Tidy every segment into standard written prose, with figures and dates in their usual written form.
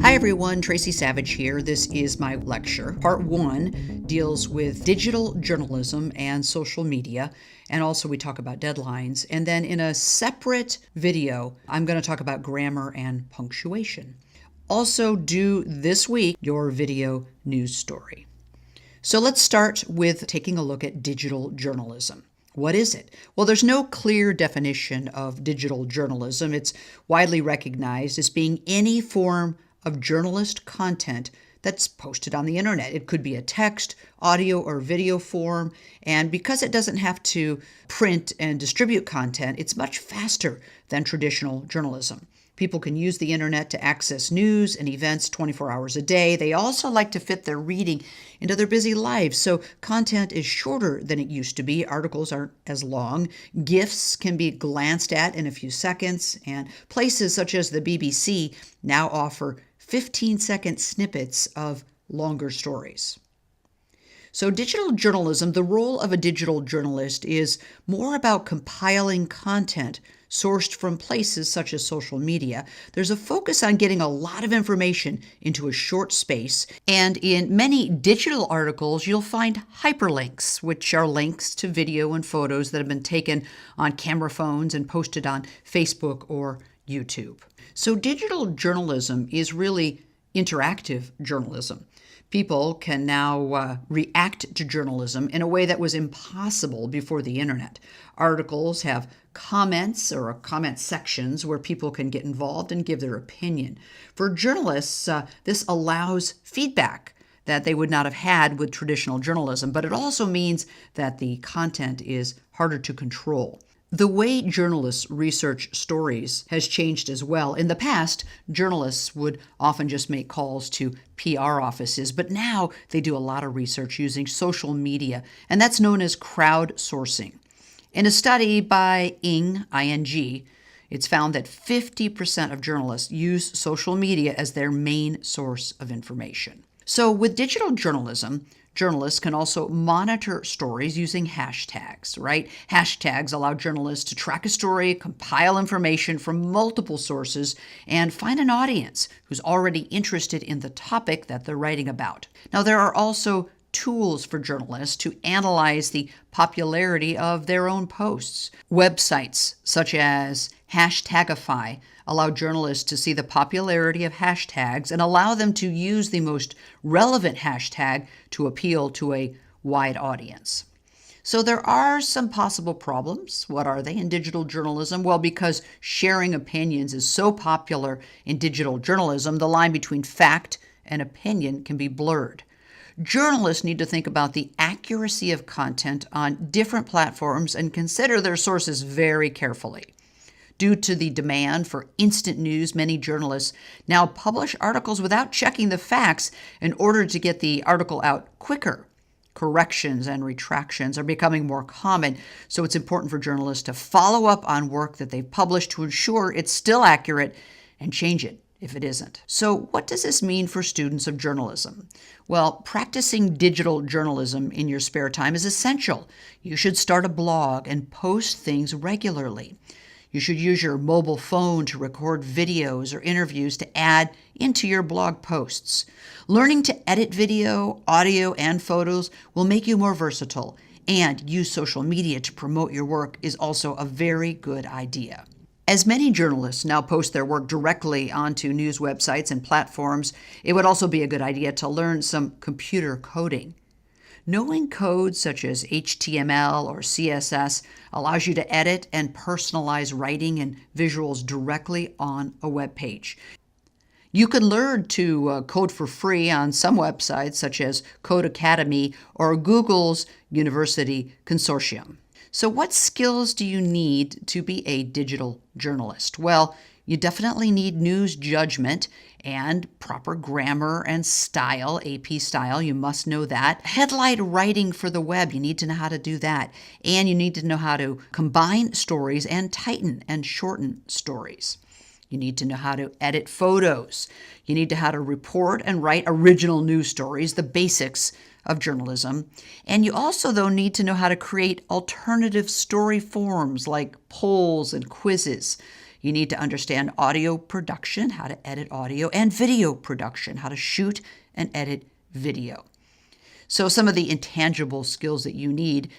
Hi everyone, Tracy Savage here. This is my lecture. Part 1 deals with digital journalism and social media, and also we talk about deadlines. And then in a separate video, I'm going to talk about grammar and punctuation. Also due this week, your video news story. So let's start with taking a look at digital journalism. What is it? Well, there's no clear definition of digital journalism. It's widely recognized as being any form of journalist content that's posted on the internet. It could be a text, audio, or video form. And because it doesn't have to print and distribute content, it's much faster than traditional journalism. People can use the internet to access news and events 24 hours a day. They also like to fit their reading into their busy lives, so content is shorter than it used to be. Articles aren't as long. GIFs can be glanced at in a few seconds, and places such as the BBC now offer 15-second snippets of longer stories. So digital journalism, the role of a digital journalist is more about compiling content sourced from places such as social media. There's a focus on getting a lot of information into a short space, and in many digital articles, you'll find hyperlinks, which are links to video and photos that have been taken on camera phones and posted on Facebook or YouTube. So digital journalism is really interactive journalism. People can now react to journalism in a way that was impossible before the internet. Articles have comments or comment sections where people can get involved and give their opinion. For journalists, this allows feedback that they would not have had with traditional journalism, but it also means that the content is harder to control. The way journalists research stories has changed as well. In the past, journalists would often just make calls to PR offices, but now they do a lot of research using social media, and that's known as crowdsourcing. In a study by ING, it's found that 50% of journalists use social media as their main source of information. So with digital journalism, journalists can also monitor stories using hashtags, right? Hashtags allow journalists to track a story, compile information from multiple sources, and find an audience who's already interested in the topic that they're writing about. Now, there are also tools for journalists to analyze the popularity of their own posts. Websites such as Hashtagify allow journalists to see the popularity of hashtags and allow them to use the most relevant hashtag to appeal to a wide audience. So there are some possible problems. What are they in digital journalism? Well, because sharing opinions is so popular in digital journalism, the line between fact and opinion can be blurred. Journalists need to think about the accuracy of content on different platforms and consider their sources very carefully. Due to the demand for instant news, many journalists now publish articles without checking the facts in order to get the article out quicker. Corrections and retractions are becoming more common, so it's important for journalists to follow up on work that they've published to ensure it's still accurate and change it if it isn't. So what does this mean for students of journalism? Well, practicing digital journalism in your spare time is essential. You should start a blog and post things regularly. You should use your mobile phone to record videos or interviews to add into your blog posts. Learning to edit video, audio, and photos will make you more versatile, and use social media to promote your work is also a very good idea. As many journalists now post their work directly onto news websites and platforms, it would also be a good idea to learn some computer coding. Knowing codes such as HTML or CSS allows you to edit and personalize writing and visuals directly on a web page. You can learn to code for free on some websites such as Code Academy or Google's University Consortium. So what skills do you need to be a digital journalist? Well, you definitely need news judgment and proper grammar and style, AP style. You must know that. Headline writing for the web, you need to know how to do that. And you need to know how to combine stories and tighten and shorten stories. You need to know how to edit photos. You need to know how to report and write original news stories, the basics of journalism. And you also, though, need to know how to create alternative story forms like polls and quizzes. You need to understand audio production, how to edit audio, and video production, how to shoot and edit video. So some of the intangible skills that you need: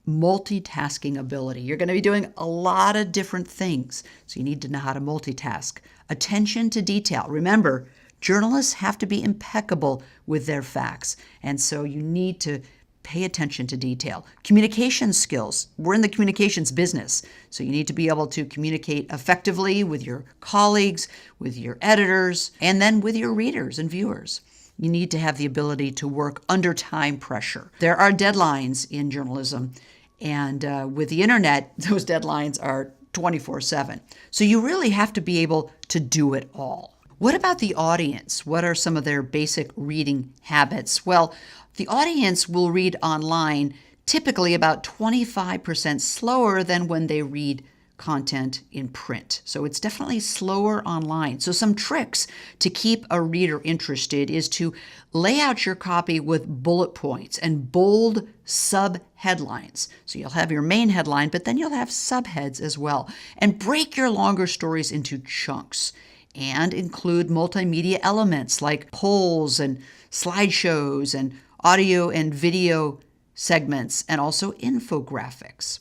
multitasking ability. You're going to be doing a lot of different things, so you need to know how to multitask. Attention to detail. Remember, journalists have to be impeccable with their facts, and so you need to pay attention to detail. Communication skills. We're in the communications business, so you need to be able to communicate effectively with your colleagues, with your editors, and then with your readers and viewers. You need to have the ability to work under time pressure. There are deadlines in journalism, and with the internet, those deadlines are 24/7. So you really have to be able to do it all. What about the audience? What are some of their basic reading habits? Well, the audience will read online typically about 25% slower than when they read content in print. So it's definitely slower online. So some tricks to keep a reader interested is to lay out your copy with bullet points and bold sub-headlines. So you'll have your main headline, but then you'll have subheads as well. And break your longer stories into chunks and include multimedia elements like polls and slideshows and audio and video segments, and also infographics.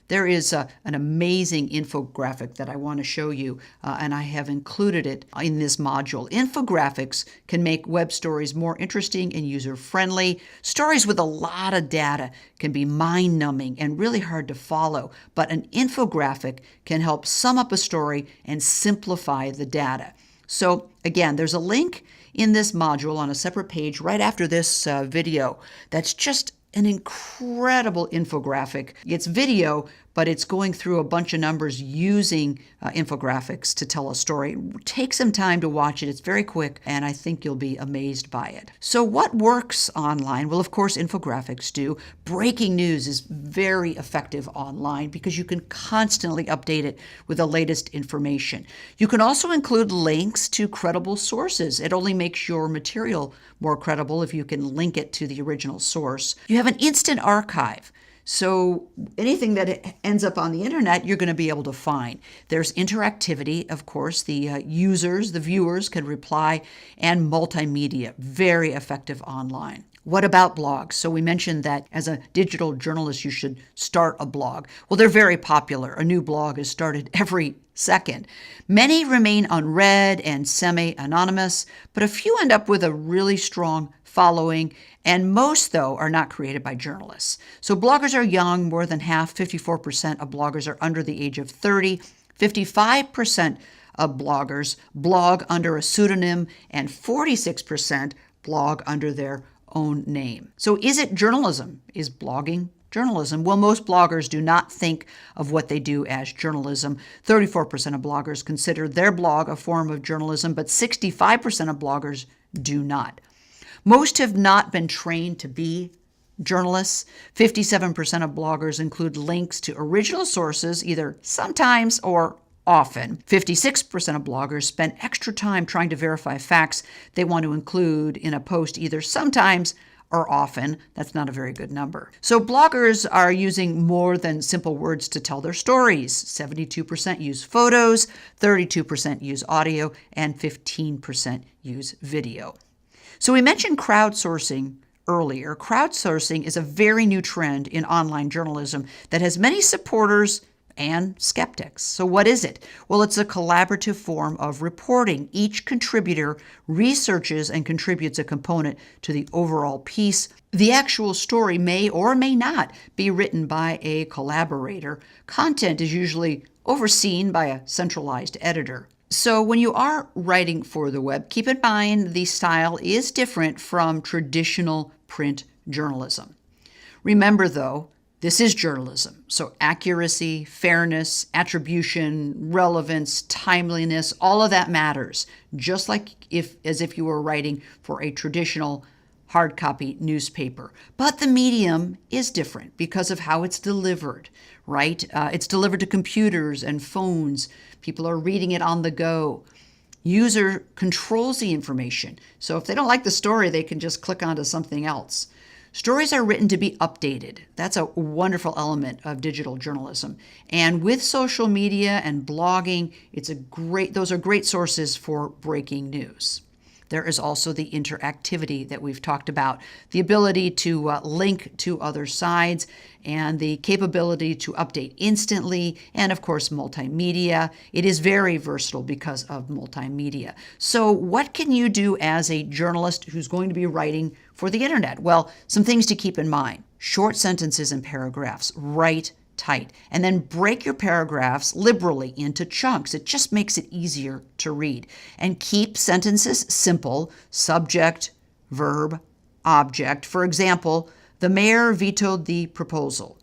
There is an amazing infographic that I want to show you, and I have included it in this module. Infographics can make web stories more interesting and user-friendly. Stories with a lot of data can be mind-numbing and really hard to follow, but an infographic can help sum up a story and simplify the data. So again, there's a link in this module on a separate page right after this video that's just an incredible infographic. It's video, but it's going through a bunch of numbers using infographics to tell a story. Take some time to watch it. It's very quick, and I think you'll be amazed by it. So what works online? Well, of course, infographics do. Breaking news is very effective online because you can constantly update it with the latest information. You can also include links to credible sources. It only makes your material more credible if you can link it to the original source. You have an instant archive. So anything that ends up on the internet, you're going to be able to find. There's interactivity, of course. The users, the viewers can reply, and multimedia, very effective online. What about blogs? So we mentioned that as a digital journalist, you should start a blog. Well, they're very popular. A new blog is started every second. Many remain unread and semi-anonymous, but a few end up with a really strong following, and most, though, are not created by journalists. So bloggers are young. More than half, 54% of bloggers are under the age of 30. 55% of bloggers blog under a pseudonym, and 46% blog under their own name. So is it journalism? Is blogging journalism? Well, most bloggers do not think of what they do as journalism. 34% of bloggers consider their blog a form of journalism, but 65% of bloggers do not. Most have not been trained to be journalists. 57% of bloggers include links to original sources, either sometimes or often. 56% of bloggers spend extra time trying to verify facts they want to include in a post, either sometimes or often. That's not a very good number. So bloggers are using more than simple words to tell their stories. 72% use photos, 32% use audio, and 15% use video. So we mentioned crowdsourcing earlier. Crowdsourcing is a very new trend in online journalism that has many supporters and skeptics. So what is it? Well, it's a collaborative form of reporting. Each contributor researches and contributes a component to the overall piece. The actual story may or may not be written by a collaborator. Content is usually overseen by a centralized editor. So when you are writing for the web, keep in mind the style is different from traditional print journalism. Remember, though, this is journalism. So accuracy, fairness, attribution, relevance, timeliness, all of that matters, just like as if you were writing for a traditional hard copy newspaper. But the medium is different because of how it's delivered, right? It's delivered to computers and phones. People are reading it on the go. User controls the information. So if they don't like the story, they can just click onto something else. Stories are written to be updated. That's a wonderful element of digital journalism. And with social media and blogging, those are great sources for breaking news. There is also the interactivity that we've talked about, the ability to link to other sides, and the capability to update instantly, and of course, multimedia. It is very versatile because of multimedia. So what can you do as a journalist who's going to be writing for the internet? Well, some things to keep in mind. Short sentences and paragraphs, write tight, and then break your paragraphs liberally into chunks. It just makes it easier to read. And keep sentences simple: subject, verb, object. For example, the mayor vetoed the proposal.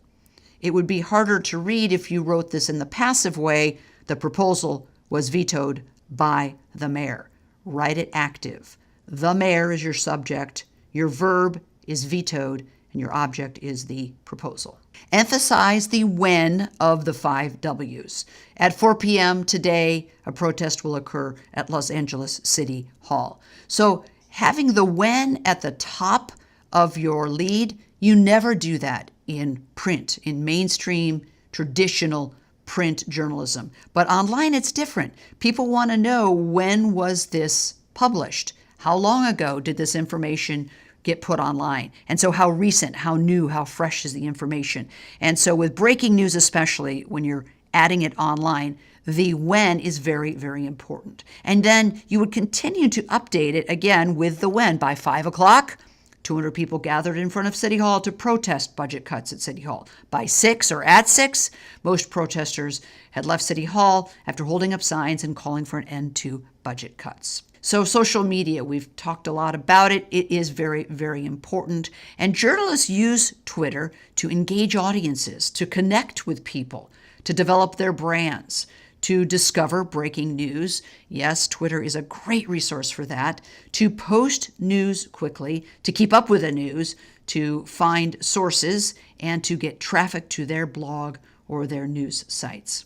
It would be harder to read if you wrote this in the passive way: the proposal was vetoed by the mayor. Write it active. The mayor is your subject, your verb is vetoed, and your object is the proposal. Emphasize the when of the 5 W's. At 4 p.m. today, a protest will occur at Los Angeles City Hall. So having the when at the top of your lead, you never do that in print, in mainstream, traditional print journalism. But online, it's different. People want to know, when was this published? How long ago did this information get put online? And so how recent, how new, how fresh is the information? And so with breaking news, especially when you're adding it online, the when is very, very important. And then you would continue to update it again with the when. By 5 o'clock, 200 people gathered in front of City Hall to protest budget cuts at City Hall. By 6 or at 6, most protesters had left City Hall after holding up signs and calling for an end to budget cuts. So social media, we've talked a lot about it. It is very, very important. And journalists use Twitter to engage audiences, to connect with people, to develop their brands, to discover breaking news. Yes, Twitter is a great resource for that. To post news quickly, to keep up with the news, to find sources, and to get traffic to their blog or their news sites.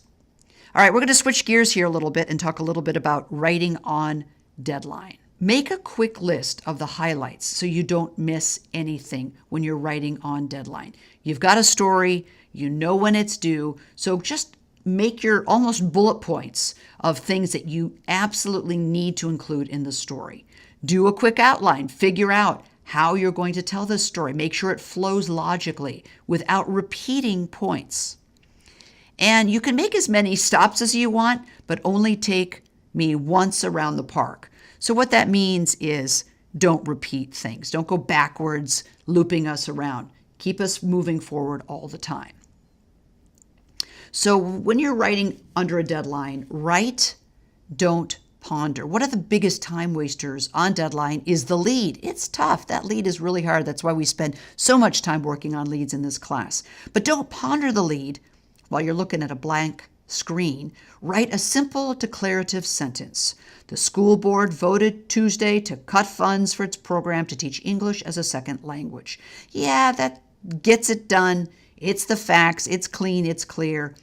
All right, we're going to switch gears here a little bit and talk a little bit about writing on deadline. Make a quick list of the highlights so you don't miss anything when you're writing on deadline. You've got a story, you know when it's due, so just make your almost bullet points of things that you absolutely need to include in the story. Do a quick outline, figure out how you're going to tell this story. Make sure it flows logically without repeating points. And you can make as many stops as you want, but only take me once around the park. So what that means is don't repeat things. Don't go backwards, looping us around. Keep us moving forward all the time. So when you're writing under a deadline, write, don't ponder. One of the biggest time wasters on deadline is the lead. It's tough. That lead is really hard. That's why we spend so much time working on leads in this class. But don't ponder the lead while you're looking at a blank screen. Write a simple declarative sentence. The school board voted Tuesday to cut funds for its program to teach English as a second language. Yeah, that gets it done. It's the facts. It's clean. It's clear.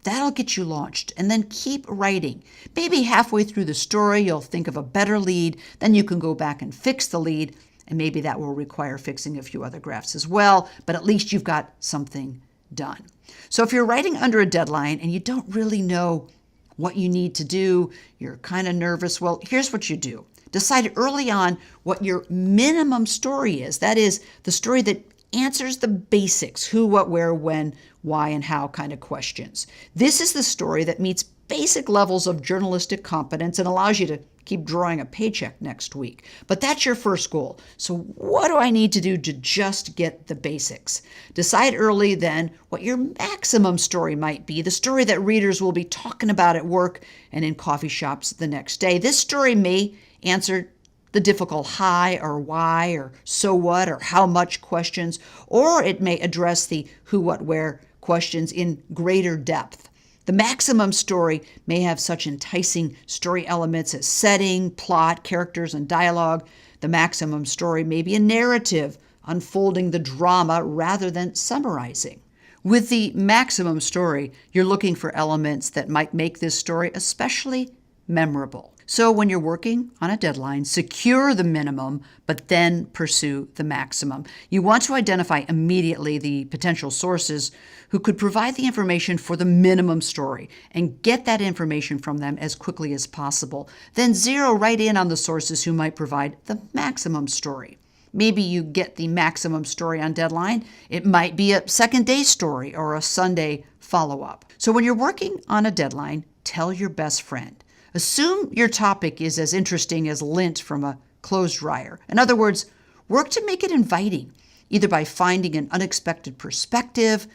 That'll get you launched. And then keep writing. Maybe halfway through the story, you'll think of a better lead. Then you can go back and fix the lead. And maybe that will require fixing a few other graphs as well. But at least you've got something done. So if you're writing under a deadline and you don't really know what you need to do, you're kind of nervous, well, here's what you do. Decide early on what your minimum story is. That is, the story that answers the basics: who, what, where, when, why, and how kind of questions. This is the story that meets basic levels of journalistic competence and allows you to keep drawing a paycheck next week. But that's your first goal. So what do I need to do to just get the basics? Decide early then what your maximum story might be, the story that readers will be talking about at work and in coffee shops the next day. This story may answer the difficult how or why or so what or how much questions, or it may address the who, what, where questions in greater depth. The maximum story may have such enticing story elements as setting, plot, characters, and dialogue. The maximum story may be a narrative, unfolding the drama rather than summarizing. With the maximum story, you're looking for elements that might make this story especially memorable. So when you're working on a deadline, secure the minimum, but then pursue the maximum. You want to identify immediately the potential sources who could provide the information for the minimum story and get that information from them as quickly as possible. Then zero right in on the sources who might provide the maximum story. Maybe you get the maximum story on deadline. It might be a second day story or a Sunday follow-up. So when you're working on a deadline, tell your best friend. Assume your topic is as interesting as lint from a clothes dryer. In other words, work to make it inviting, either by finding an unexpected perspective,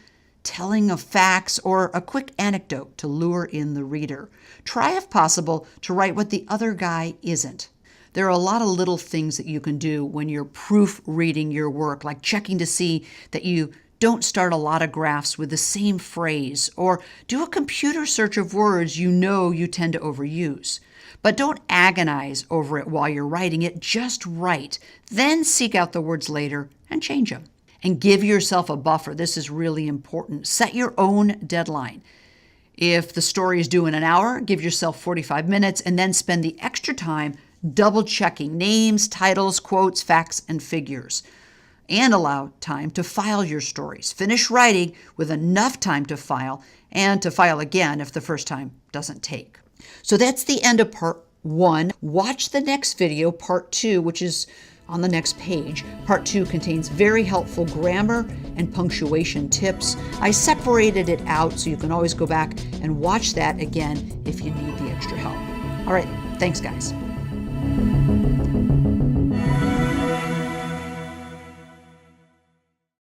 telling of facts, or a quick anecdote to lure in the reader. Try, if possible, to write what the other guy isn't. There are a lot of little things that you can do when you're proofreading your work, like checking to see that you don't start a lot of graphs with the same phrase, or do a computer search of words you know you tend to overuse. But don't agonize over it while you're writing it, just write. Then seek out the words later and change them. And give yourself a buffer. This is really important. Set your own deadline. If the story is due in an hour, give yourself 45 minutes and then spend the extra time double checking names, titles, quotes, facts, and figures. And allow time to file your stories. Finish writing with enough time to file and to file again if the first time doesn't take. So that's the end of part 1. Watch the next video, part 2, which is on the next page. Part 2 contains very helpful grammar and punctuation tips. I separated it out so you can always go back and watch that again if you need the extra help. All right, thanks guys.